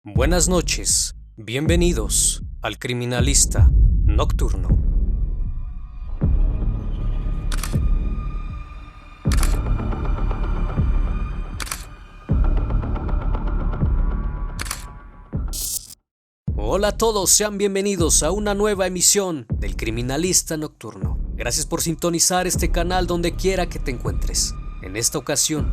Buenas noches, bienvenidos al Criminalista Nocturno. Hola a todos, sean bienvenidos a una nueva emisión del Criminalista Nocturno. Gracias por sintonizar este canal donde quiera que te encuentres. En esta ocasión,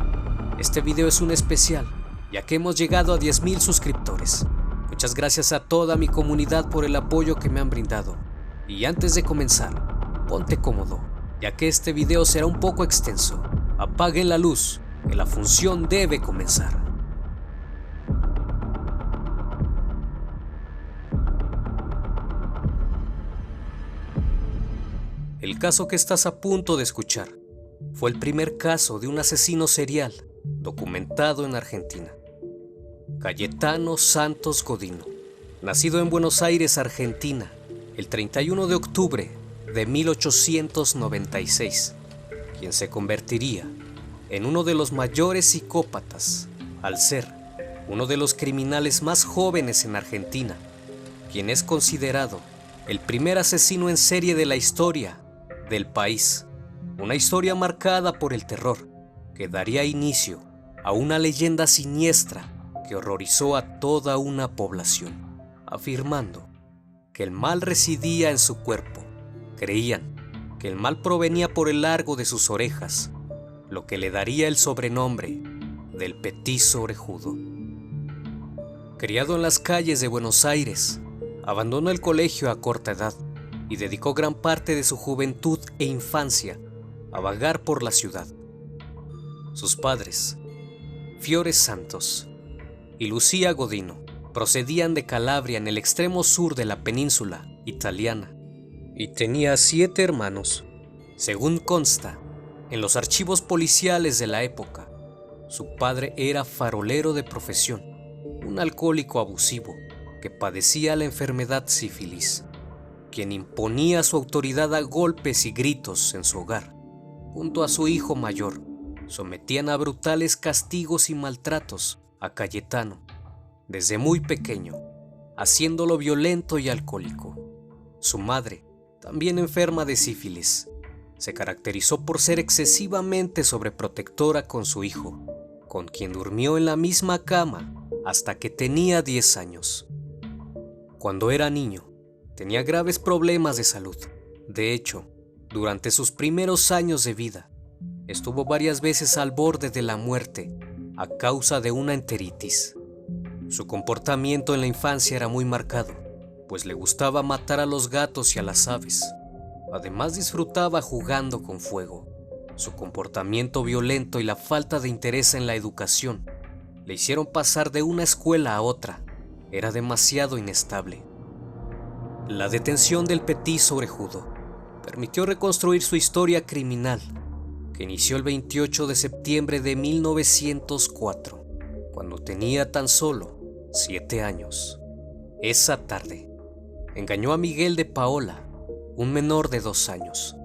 este video es un especial, ya que hemos llegado a 10,000 suscriptores. Muchas gracias a toda mi comunidad por el apoyo que me han brindado. Y antes de comenzar, ponte cómodo, ya que este video será un poco extenso. Apaguen la luz, que la función debe comenzar. El caso que estás a punto de escuchar fue el primer caso de un asesino serial documentado en Argentina. Cayetano Santos Godino, nacido en Buenos Aires, Argentina, el 31 de octubre de 1896, quien se convertiría en uno de los mayores psicópatas al ser uno de los criminales más jóvenes en Argentina, quien es considerado el primer asesino en serie de la historia del país, una historia marcada por el terror que daría inicio a una leyenda siniestra que horrorizó a toda una población, afirmando que el mal residía en su cuerpo. Creían que el mal provenía por el largo de sus orejas, lo que le daría el sobrenombre del petiso orejudo. Criado en las calles de Buenos Aires, abandonó el colegio a corta edad y dedicó gran parte de su juventud e infancia a vagar por la ciudad. Sus padres, Fiore Santos y Lucía Godino, procedían de Calabria, en el extremo sur de la península italiana, y tenía 7 hermanos. Según consta en los archivos policiales de la época, su padre era farolero de profesión, un alcohólico abusivo que padecía la enfermedad sífilis, quien imponía su autoridad a golpes y gritos en su hogar. Junto a su hijo mayor, sometían a brutales castigos y maltratos a Cayetano desde muy pequeño, haciéndolo violento y alcohólico. Su madre, también enferma de sífilis, se caracterizó por ser excesivamente sobreprotectora con su hijo, con quien durmió en la misma cama hasta que tenía 10 años. Cuando era niño, tenía graves problemas de salud. De hecho, durante sus primeros años de vida, estuvo varias veces al borde de la muerte a causa de una enteritis. Su comportamiento en la infancia era muy marcado, pues le gustaba matar a los gatos y a las aves. Además, disfrutaba jugando con fuego. Su comportamiento violento y la falta de interés en la educación le hicieron pasar de una escuela a otra. Era demasiado inestable. La detención del petiso orejudo permitió reconstruir su historia criminal, que inició el 28 de septiembre de 1904, cuando tenía tan solo 7 años. Esa tarde, engañó a Miguel de Paola, un menor de 2 años.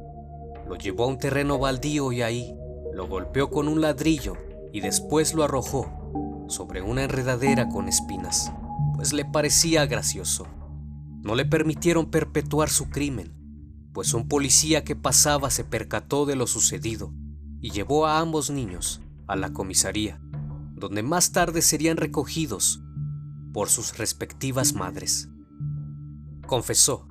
Lo llevó a un terreno baldío y ahí lo golpeó con un ladrillo y después lo arrojó sobre una enredadera con espinas, pues le parecía gracioso. No le permitieron perpetuar su crimen, pues un policía que pasaba se percató de lo sucedido y llevó a ambos niños a la comisaría, donde más tarde serían recogidos por sus respectivas madres. Confesó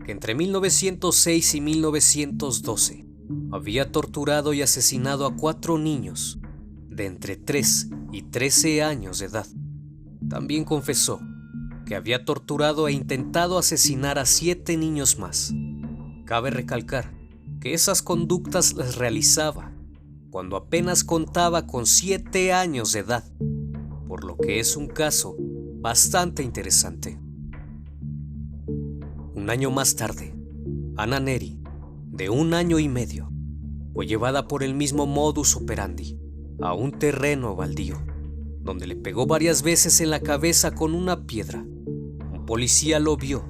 que entre 1906 y 1912 había torturado y asesinado a 4 niños de entre 3 y 13 años de edad. También confesó que había torturado e intentado asesinar a 7 niños más. Cabe recalcar que esas conductas las realizaba cuando apenas contaba con 7 años de edad, por lo que es un caso bastante interesante. Un año más tarde, Ana Neri, de 1 año y medio, fue llevada por el mismo modus operandi a un terreno baldío, donde le pegó varias veces en la cabeza con una piedra. Un policía lo vio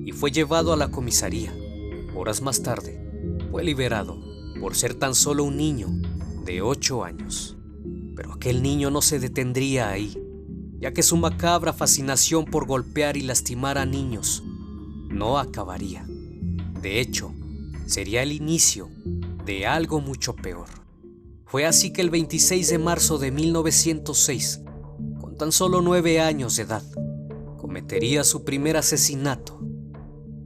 y fue llevado a la comisaría. Horas más tarde, fue liberado por ser tan solo un niño de 8 años. Pero aquel niño no se detendría ahí. ya que su macabra fascinación por golpear y lastimar a niños no acabaría. De hecho, sería el inicio de algo mucho peor. Fue así que el 26 de marzo de 1906, con tan solo 9 años de edad, cometería su primer asesinato.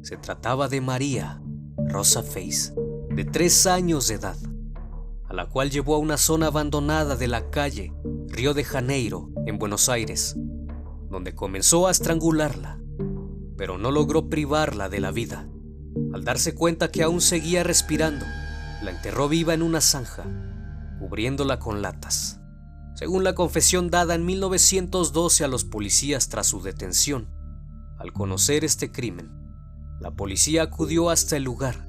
Se trataba de María Rosa Face, de 3 años de edad, a la cual llevó a una zona abandonada de la calle Río de Janeiro, en Buenos Aires, donde comenzó a estrangularla, pero no logró privarla de la vida. Al darse cuenta que aún seguía respirando, la enterró viva en una zanja, cubriéndola con latas. Según la confesión dada en 1912 a los policías tras su detención, al conocer este crimen, la policía acudió hasta el lugar,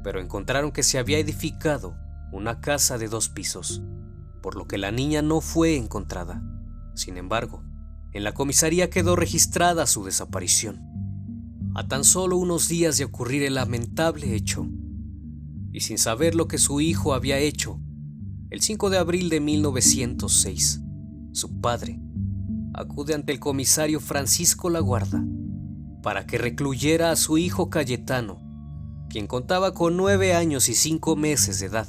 pero encontraron que se había edificado una casa de 2 pisos, por lo que la niña no fue encontrada. Sin embargo, en la comisaría quedó registrada su desaparición, a tan solo unos días de ocurrir el lamentable hecho, y sin saber lo que su hijo había hecho. El 5 de abril de 1906, su padre acude ante el comisario Francisco Laguarda para que recluyera a su hijo Cayetano, quien contaba con 9 años y 5 meses de edad,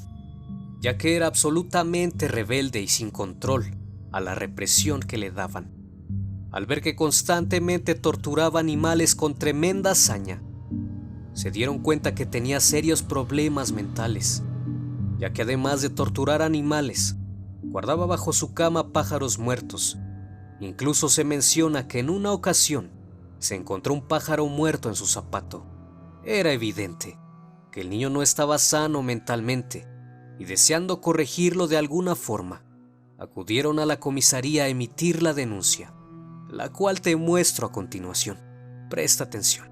ya que era absolutamente rebelde y sin control a la represión que le daban. Al ver que constantemente torturaba animales con tremenda hazaña, se dieron cuenta que tenía serios problemas mentales, ya que además de torturar animales, guardaba bajo su cama pájaros muertos. Incluso se menciona que en una ocasión se encontró un pájaro muerto en su zapato. Era evidente que el niño no estaba sano mentalmente, y deseando corregirlo de alguna forma, acudieron a la comisaría a emitir la denuncia, la cual te muestro a continuación. Presta atención.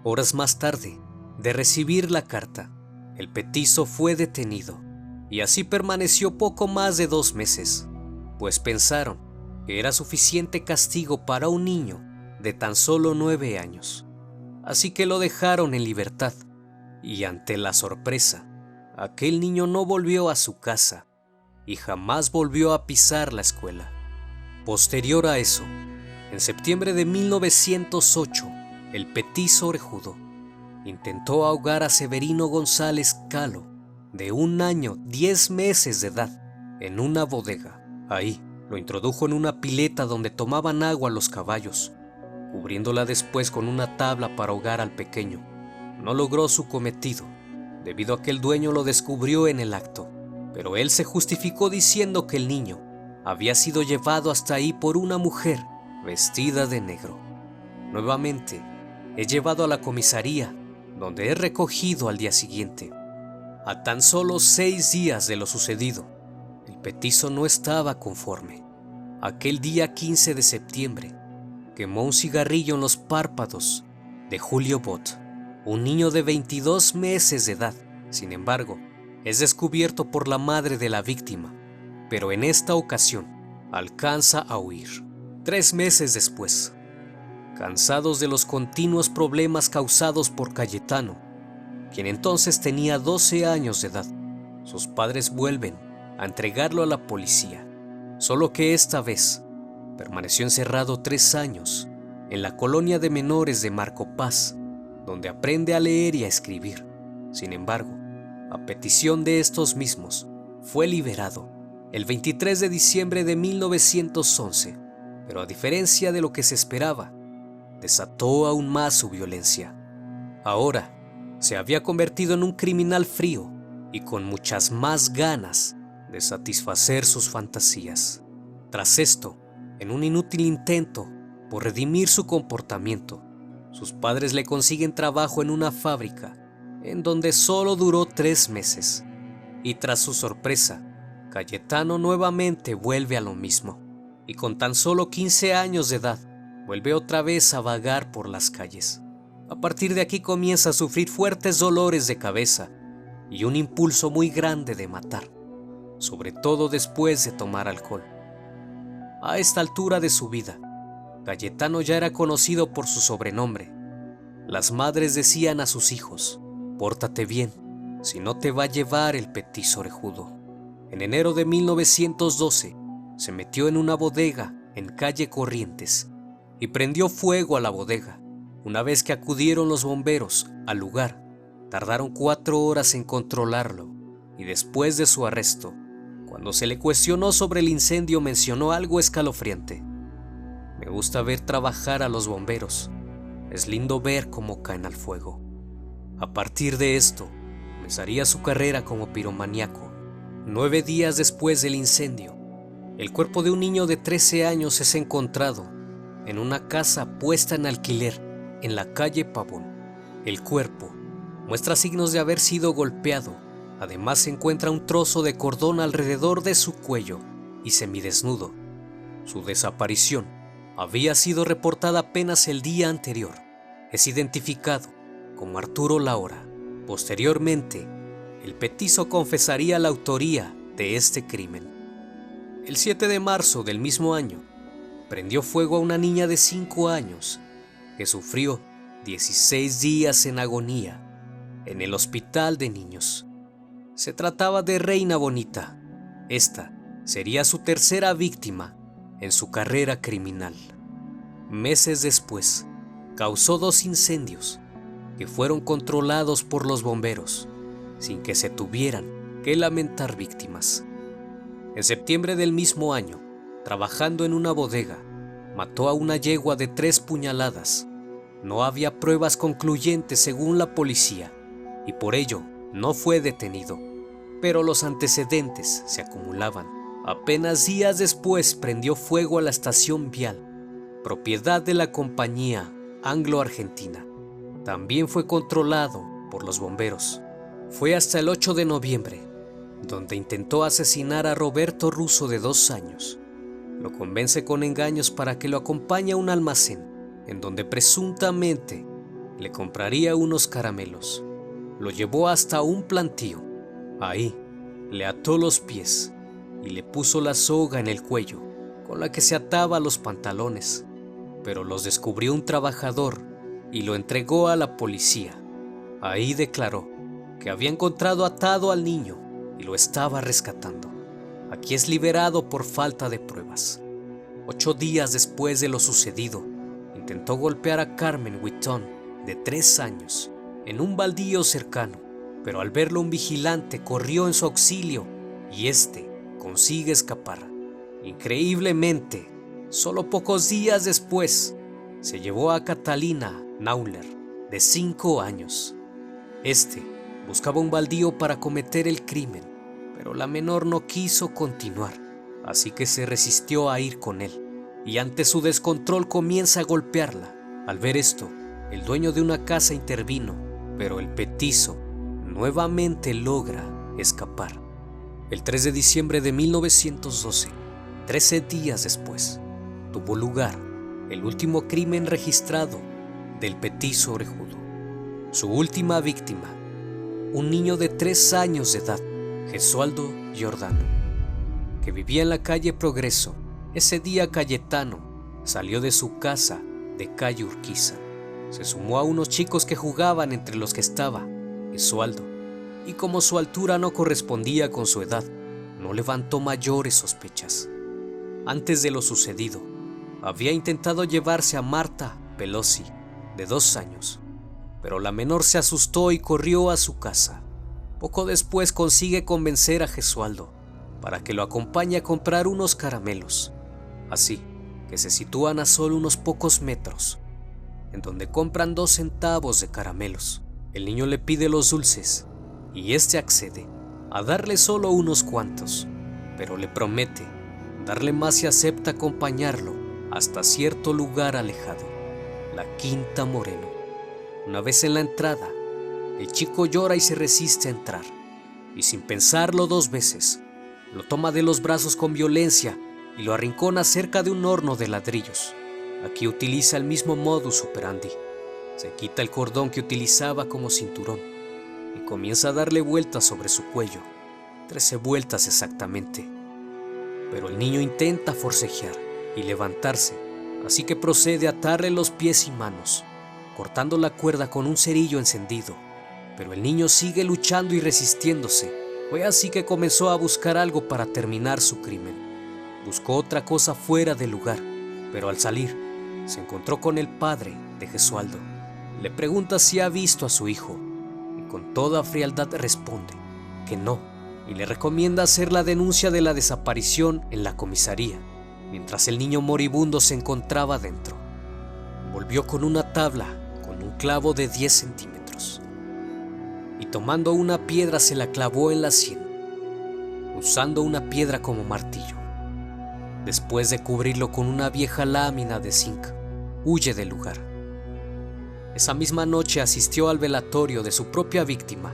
Horas más tarde de recibir la carta, el petizo fue detenido, y así permaneció poco más de 2 meses, pues pensaron que era suficiente castigo para un niño de tan solo 9 años. Así que lo dejaron en libertad, y ante la sorpresa, aquel niño no volvió a su casa y jamás volvió a pisar la escuela. Posterior a eso, en septiembre de 1908, el petizo orejudo intentó ahogar a Severino González Calo, de 1 año 10 meses de edad, en una bodega. Ahí lo introdujo en una pileta donde tomaban agua los caballos, cubriéndola después con una tabla para ahogar al pequeño. No logró su cometido, debido a que el dueño lo descubrió en el acto, pero él se justificó diciendo que el niño había sido llevado hasta ahí por una mujer vestida de negro. Nuevamente, es llevado a la comisaría, donde es recogido al día siguiente. A tan solo 6 días de lo sucedido, el petizo no estaba conforme. Aquel día 15 de septiembre, quemó un cigarrillo en los párpados de Julio Bot, un niño de 22 meses de edad. Sin embargo, es descubierto por la madre de la víctima, pero en esta ocasión alcanza a huir. 3 meses después, cansados de los continuos problemas causados por Cayetano, quien entonces tenía 12 años de edad, sus padres vuelven a entregarlo a la policía, solo que esta vez permaneció encerrado 3 años en la colonia de menores de Marco Paz, donde aprende a leer y a escribir. Sin embargo, a petición de estos mismos, fue liberado el 23 de diciembre de 1911, pero a diferencia de lo que se esperaba, desató aún más su violencia. Ahora se había convertido en un criminal frío y con muchas más ganas de satisfacer sus fantasías. Tras esto, en un inútil intento por redimir su comportamiento, sus padres le consiguen trabajo en una fábrica en donde solo duró 3 meses. Y tras su sorpresa, Cayetano nuevamente vuelve a lo mismo y con tan solo 15 años de edad vuelve otra vez a vagar por las calles. A partir de aquí comienza a sufrir fuertes dolores de cabeza y un impulso muy grande de matar, sobre todo después de tomar alcohol. A esta altura de su vida, Cayetano ya era conocido por su sobrenombre. Las madres decían a sus hijos: pórtate bien, si no te va a llevar el petiso orejudo. En enero de 1912, se metió en una bodega en calle Corrientes y prendió fuego a la bodega. Una vez que acudieron los bomberos al lugar, tardaron 4 horas en controlarlo y después de su arresto, cuando se le cuestionó sobre el incendio, mencionó algo escalofriante: me gusta ver trabajar a los bomberos, es lindo ver cómo caen al fuego. A partir de esto, comenzaría su carrera como piromaníaco. 9 días después del incendio, el cuerpo de un niño de 13 años es encontrado en una casa puesta en alquiler en la calle Pavón. El cuerpo muestra signos de haber sido golpeado. Además, se encuentra un trozo de cordón alrededor de su cuello y semidesnudo. Su desaparición había sido reportada apenas el día anterior. Es identificado como Arturo Laura. Posteriormente, el petizo confesaría la autoría de este crimen. El 7 de marzo del mismo año, prendió fuego a una niña de 5 años que sufrió 16 días en agonía en el hospital de niños. Se trataba de Reina Bonita. Esta sería su tercera víctima en su carrera criminal. Meses después, causó 2 incendios que fueron controlados por los bomberos, sin que se tuvieran que lamentar víctimas. En septiembre del mismo año, trabajando en una bodega, mató a una yegua de 3 puñaladas. No había pruebas concluyentes según la policía y por ello no fue detenido, pero los antecedentes se acumulaban. Apenas días después prendió fuego a la estación vial, propiedad de la compañía Anglo-Argentina. También fue controlado por los bomberos. Fue hasta el 8 de noviembre, donde intentó asesinar a Roberto Russo de 2 años. Lo convence con engaños para que lo acompañe a un almacén, en donde presuntamente le compraría unos caramelos. Lo llevó hasta un plantío. Ahí le ató los pies y le puso la soga en el cuello con la que se ataba los pantalones, pero los descubrió un trabajador y lo entregó a la policía. Ahí declaró que había encontrado atado al niño y lo estaba rescatando. Aquí es liberado por falta de pruebas. 8 días después de lo sucedido, intentó golpear a Carmen Whitton, de 3 años, en un baldío cercano, pero al verlo un vigilante corrió en su auxilio y este consigue escapar. Increíblemente, solo pocos días después, se llevó a Catalina Nauler, de 5 años. Este buscaba un baldío para cometer el crimen, pero la menor no quiso continuar, así que se resistió a ir con él, y ante su descontrol comienza a golpearla. Al ver esto, el dueño de una casa intervino, pero el petizo nuevamente logra escapar. El 3 de diciembre de 1912, 13 días después, tuvo lugar el último crimen registrado del petizo orejudo. Su última víctima, un niño de 3 años de edad, Gesualdo Giordano, que vivía en la calle Progreso. Ese día Cayetano salió de su casa de calle Urquiza. Se sumó a unos chicos que jugaban, entre los que estaba Gesualdo, y como su altura no correspondía con su edad, no levantó mayores sospechas. Antes de lo sucedido, había intentado llevarse a Marta Pelosi, de 2 años, pero la menor se asustó y corrió a su casa. Poco después consigue convencer a Gesualdo para que lo acompañe a comprar unos caramelos, así que se sitúan a solo unos pocos metros. en donde compran 2 centavos de caramelos. El niño le pide los dulces y este accede a darle solo unos cuantos, pero le promete darle más y acepta acompañarlo hasta cierto lugar alejado, la Quinta Moreno. Una vez en la entrada, el chico llora y se resiste a entrar, y sin pensarlo 2 veces, lo toma de los brazos con violencia y lo arrincona cerca de un horno de ladrillos. Aquí utiliza el mismo modus operandi. Se quita el cordón que utilizaba como cinturón y comienza a darle vueltas sobre su cuello, 13 vueltas exactamente. Pero el niño intenta forcejear y levantarse, así que procede a atarle los pies y manos, cortando la cuerda con un cerillo encendido. Pero el niño sigue luchando y resistiéndose. Fue así que comenzó a buscar algo para terminar su crimen. Buscó otra cosa fuera del lugar, pero al salir se encontró con el padre de Gesualdo. Le pregunta si ha visto a su hijo y con toda frialdad responde que no, y le recomienda hacer la denuncia de la desaparición en la comisaría, mientras el niño moribundo se encontraba dentro. Volvió con una tabla con un clavo de 10 centímetros y tomando una piedra se la clavó en la sien, usando una piedra como martillo. Después de cubrirlo con una vieja lámina de zinc, huye del lugar. Esa misma noche asistió al velatorio de su propia víctima.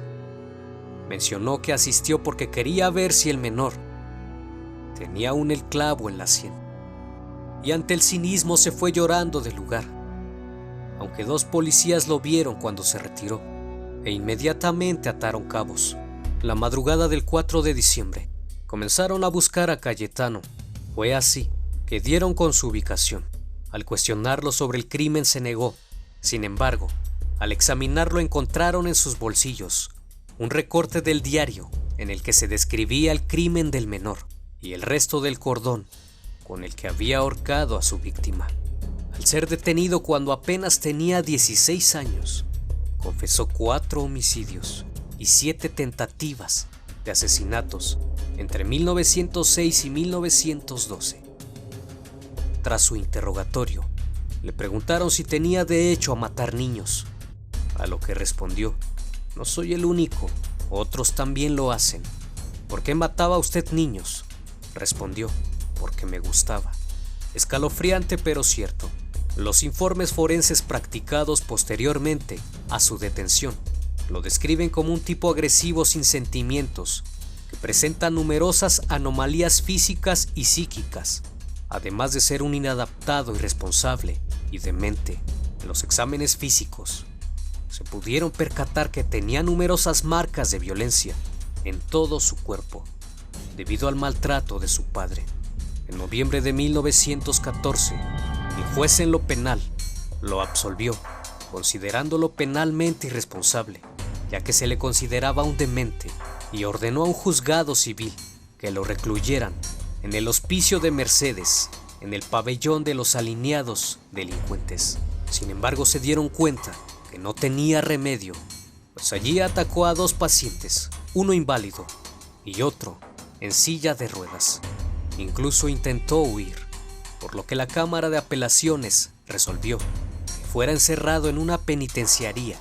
Mencionó que asistió porque quería ver si el menor tenía aún el clavo en la sien. Y ante el cinismo se fue llorando del lugar, aunque 2 policías lo vieron cuando se retiró e inmediatamente ataron cabos. La madrugada del 4 de diciembre comenzaron a buscar a Cayetano. Fue así que dieron con su ubicación. Al cuestionarlo sobre el crimen se negó. Sin embargo, al examinarlo encontraron en sus bolsillos un recorte del diario en el que se describía el crimen del menor y el resto del cordón con el que había ahorcado a su víctima. Al ser detenido cuando apenas tenía 16 años, confesó 4 homicidios y 7 tentativas de asesinatos entre 1906 y 1912. Tras su interrogatorio, le preguntaron si tenía derecho a matar niños, a lo que respondió: no soy el único, otros también lo hacen. ¿Por qué mataba usted niños? Respondió: porque me gustaba. Escalofriante pero cierto. Los informes forenses practicados posteriormente a su detención lo describen como un tipo agresivo sin sentimientos, que presenta numerosas anomalías físicas y psíquicas, además de ser un inadaptado, irresponsable y demente. En los exámenes físicos se pudieron percatar que tenía numerosas marcas de violencia en todo su cuerpo, debido al maltrato de su padre. En noviembre de 1914, el juez en lo penal lo absolvió, considerándolo penalmente irresponsable, ya que se le consideraba un demente, y ordenó a un juzgado civil que lo recluyeran en el hospicio de Mercedes, en el pabellón de los alineados delincuentes. Sin embargo, se dieron cuenta que no tenía remedio, pues allí atacó a 2 pacientes, uno inválido y otro en silla de ruedas. Incluso intentó huir, por lo que la Cámara de Apelaciones resolvió que fuera encerrado en una penitenciaría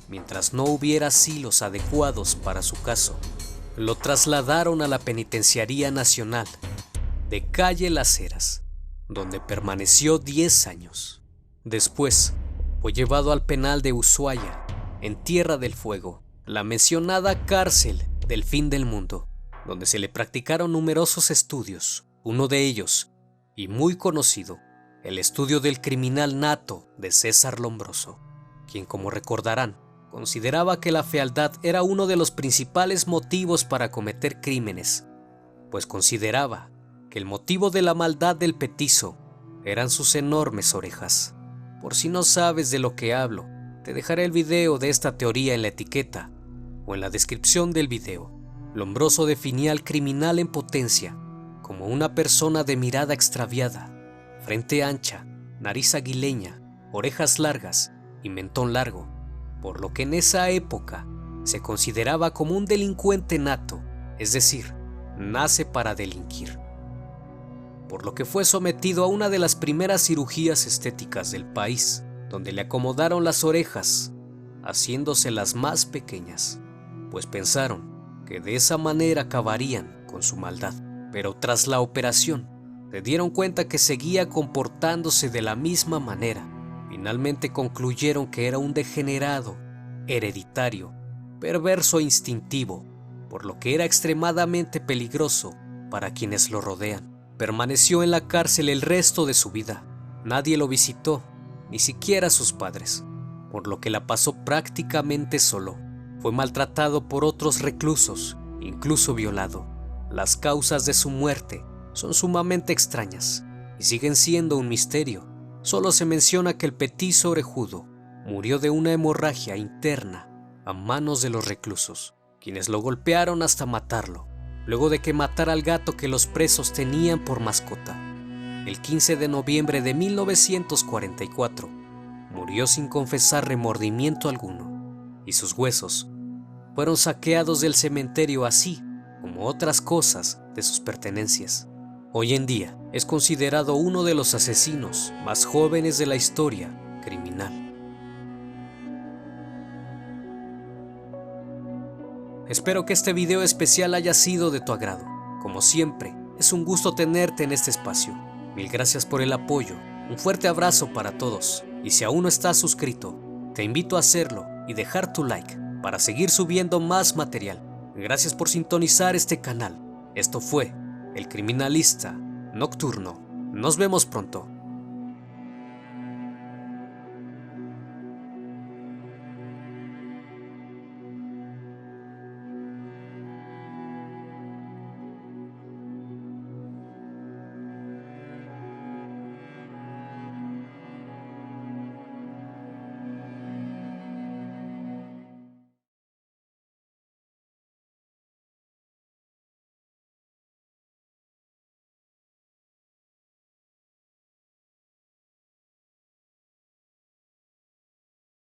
mientras no hubiera asilos adecuados para su caso. Lo trasladaron a la Penitenciaría Nacional de Calle Las Heras, donde permaneció 10 años. Después fue llevado al penal de Ushuaia, en Tierra del Fuego, la mencionada cárcel del fin del mundo, donde se le practicaron numerosos estudios. Uno de ellos, y muy conocido, el estudio del criminal nato de César Lombroso, quien, como recordarán, consideraba que la fealdad era uno de los principales motivos para cometer crímenes, pues consideraba que el motivo de la maldad del petizo eran sus enormes orejas. Por si no sabes de lo que hablo, te dejaré el video de esta teoría en la etiqueta o en la descripción del video. Lombroso definía al criminal en potencia como una persona de mirada extraviada, frente ancha, nariz aguileña, orejas largas y mentón largo, por lo que en esa época se consideraba como un delincuente nato, es decir, nace para delinquir. Por lo que fue sometido a una de las primeras cirugías estéticas del país, donde le acomodaron las orejas, haciéndoselas más pequeñas, pues pensaron que de esa manera acabarían con su maldad. Pero tras la operación, se dieron cuenta que seguía comportándose de la misma manera. Finalmente concluyeron que era un degenerado, hereditario, perverso e instintivo, por lo que era extremadamente peligroso para quienes lo rodean. Permaneció en la cárcel el resto de su vida. Nadie lo visitó, ni siquiera sus padres, por lo que la pasó prácticamente solo. Fue maltratado por otros reclusos, incluso violado. Las causas de su muerte son sumamente extrañas y siguen siendo un misterio. Solo se menciona que el petizo orejudo murió de una hemorragia interna a manos de los reclusos, quienes lo golpearon hasta matarlo, luego de que matara al gato que los presos tenían por mascota. El 15 de noviembre de 1944, murió sin confesar remordimiento alguno, y sus huesos fueron saqueados del cementerio, así como otras cosas de sus pertenencias. Hoy en día es considerado uno de los asesinos más jóvenes de la historia criminal. Espero que este video especial haya sido de tu agrado. Como siempre, es un gusto tenerte en este espacio. Mil gracias por el apoyo, un fuerte abrazo para todos, y si aún no estás suscrito, te invito a hacerlo y dejar tu like para seguir subiendo más material. Gracias por sintonizar este canal. Esto fue El Criminalista Nocturno. Nos vemos pronto.